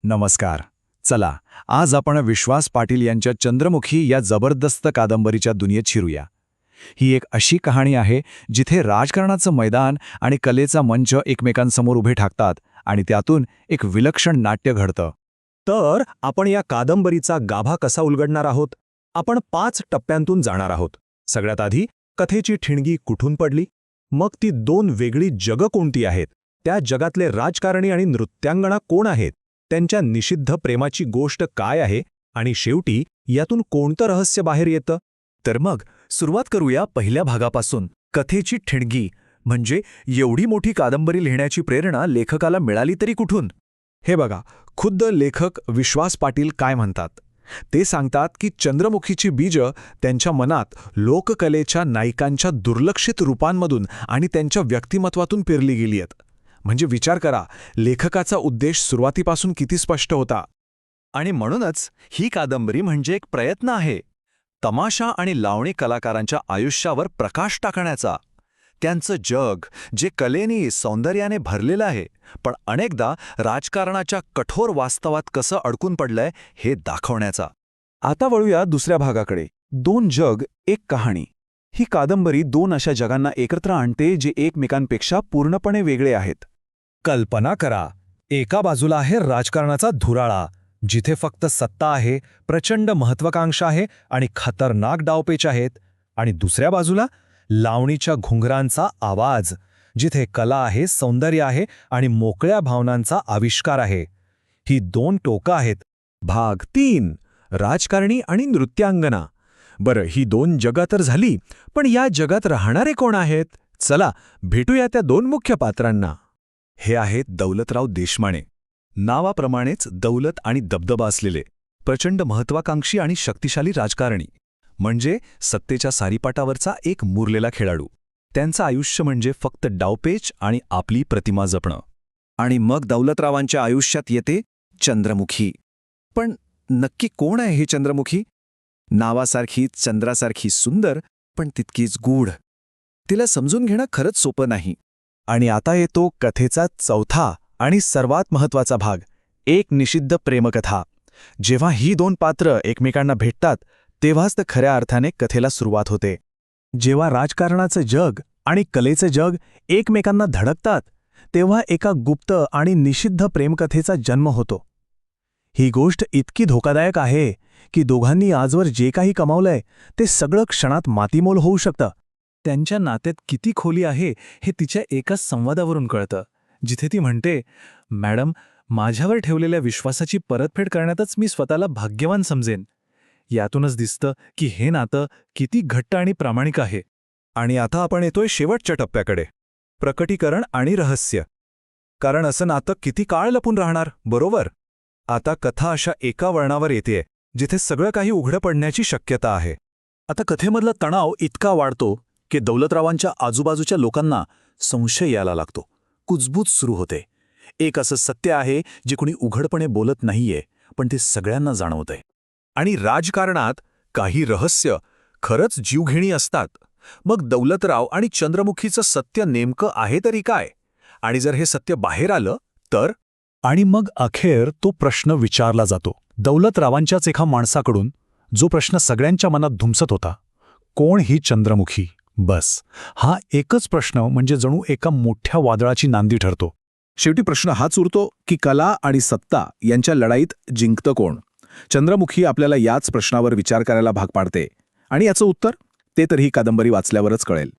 नमस्कार. चला, आज आपण विश्वास पाटील यांच्या चंद्रमुखी या जबरदस्त कादंबरीच्या दुनियेत शिरूया. ही एक अशी कहाणी आहे जिथे राजकारणाचं मैदान आणि कलेचा मंच एकमेकांसमोर उभे ठाकतात आणि त्यातून एक विलक्षण नाट्य घडतं. तर आपण या कादंबरीचा गाभा कसा उलगडणार आहोत? आपण 5 टप्प्यांतून जाणार आहोत. सगळ्यात आधी कथेची ठिणगी कुठून पडली, मग ती 2 वेगळी जगं कोणती आहेत, त्या जगातले राजकारणी आणि नृत्यांगना कोण आहेत, त्यांच्या निषिद्ध प्रेमाची गोष्ट काय आहे आणि शेवटी यातून कोणतं रहस्य बाहेर येतं. तर मग सुरुवात करूया पहिल्या भागापासून. कथेची ठिणगी म्हणजे एवढी मोठी कादंबरी लिहिण्याची प्रेरणा लेखकाला मिळाली तरी कुठून? हे बघा, खुद्द लेखक विश्वास पाटील काय म्हणतात. ते सांगतात की चंद्रमुखीची बीजं त्यांच्या मनात लोककलेच्या नायिकांच्या दुर्लक्षित रूपांमधून आणि त्यांच्या व्यक्तिमत्वातून पेरली गेली आहेत. म्हणजे विचार करा, लेखकाचा उद्देश सुरुवातीपासून किती स्पष्ट होता. आणि म्हणूनच ही कादंबरी म्हणजे एक प्रयत्न आहे तमाशा आणि लावणी कलाकारांच्या आयुष्यावर प्रकाश टाकण्याचा. त्यांचं जग जे कलेनी सौंदर्याने भरलेलं आहे, पण अनेकदा राजकारणाच्या कठोर वास्तवात कसं अडकून पडलंय हे दाखवण्याचा. आता वळूया दुसऱ्या भागाकडे. 2 जग, एक कहाणी. ही कादंबरी 2 अशा जगांना एकत्र आणते जे एकमेकांपेक्षा पूर्णपणे वेगळे आहेत. कल्पना करा, एका बाजूला आहे राजकारणाचा धुराळा, जिथे फक्त सत्ता आहे, प्रचंड महत्वाकांक्षा आहे आणि खतरनाक डावपेच आहेत. आणि दुसऱ्या बाजूला लावणीच्या घुंगरांचा आवाज, जिथे कला आहे, सौंदर्य आहे आणि मोकळ्या भावनांचा आविष्कार आहे. ही 2 टोकं आहेत. भाग 3, राजकारणी आणि नृत्यांगना. बरं, ही 2 जगं तर झाली, पण या जगात राहणारे कोण आहेत? चला भेटूया त्या 2 मुख्य पात्रांना. हे आहेत दौलतराव देशमाने. नावाप्रमाणेच दौलत आणि दबदबा असलेले, प्रचंड महत्वाकांक्षी आणि शक्तिशाली राजकारणी. म्हणजे सत्तेच्या सारीपाटावरचा एक मुरलेला खेळाडू. त्यांचं आयुष्य म्हणजे फक्त डावपेच आणि आपली प्रतिमा जपणं. आणि मग दौलतरावांच्या आयुष्यात येते चंद्रमुखी. पण नक्की कोण आहे ही चंद्रमुखी? नावासारखीच चंद्रासारखी सुंदर, पण तितकीच गूढ. तिला समजून घेणं खरंच सोपं नाही. आणि आता येतो कथेचा चौथा आणि सर्वात महत्त्वाचा भाग, एक निषिद्ध प्रेमकथा. जेव्हा ही 2 पात्र एकमेकांना भेटतात तेव्हाच तर खऱ्या अर्थाने कथेला सुरुवात होते. जेव्हा राजकारणाचं जग आणि कलेचं जग एकमेकांना धडकतात तेव्हा एका गुप्त आणि निषिद्ध प्रेमकथेचा जन्म होतो. ही गोष्ट इतकी धोकादायक आहे की दोघांनी आजवर जे काही कमावलंय ते सगळं क्षणात मातीमोल होऊ शकतं. त्यांच्या नात्यात किती खोली आहे हे तिच्या एकाच संवादावरून कळतं, जिथे ती म्हणते, मॅडम, माझ्यावर ठेवलेल्या विश्वासाची परतफेड करण्यातच मी स्वतःला भाग्यवान समजेन. यातूनच दिसतं की हे नातं किती घट्ट आणि प्रामाणिक आहे. आणि आता आपण येतोय शेवटच्या टप्प्याकडे, प्रकटीकरण आणि रहस्य. कारण असं नातं किती काळ लपून राहणार, बरोबर? आता कथा अशा एका वळणावर येतेय जिथे सगळं काही उघडं पडण्याची शक्यता आहे. आता कथेमधला तणाव इतका वाढतो की दौलतरावांच्या आजूबाजूच्या लोकांना संशय यायला लागतो. कुजबूज सुरू होते. एक असं सत्य आहे जे कुणी उघडपणे बोलत नाहीये, पण ते सगळ्यांना जाणवतंय. आणि राजकारणात काही रहस्य खरंच जीवघेणी असतात. मग दौलतराव आणि चंद्रमुखीचं सत्य नेमकं आहे तरी काय? आणि जर हे सत्य बाहेर आलं तर? आणि मग अखेर तो प्रश्न विचारला जातो दौलतरावांच्याच एका माणसाकडून, जो प्रश्न सगळ्यांच्या मनात धुमसत होता. कोण ही चंद्रमुखी? बस, हा एकच प्रश्न म्हणजे जणू एका मोठ्या वादळाची नांदी ठरतो. शेवटी प्रश्न हाच उरतो की कला आणि सत्ता यांच्या लढाईत जिंकतं कोण? चंद्रमुखी आपल्याला याच प्रश्नावर विचार करायला भाग पाडते. आणि याचं उत्तर ते तर ही कादंबरी वाचल्यावरच कळेल.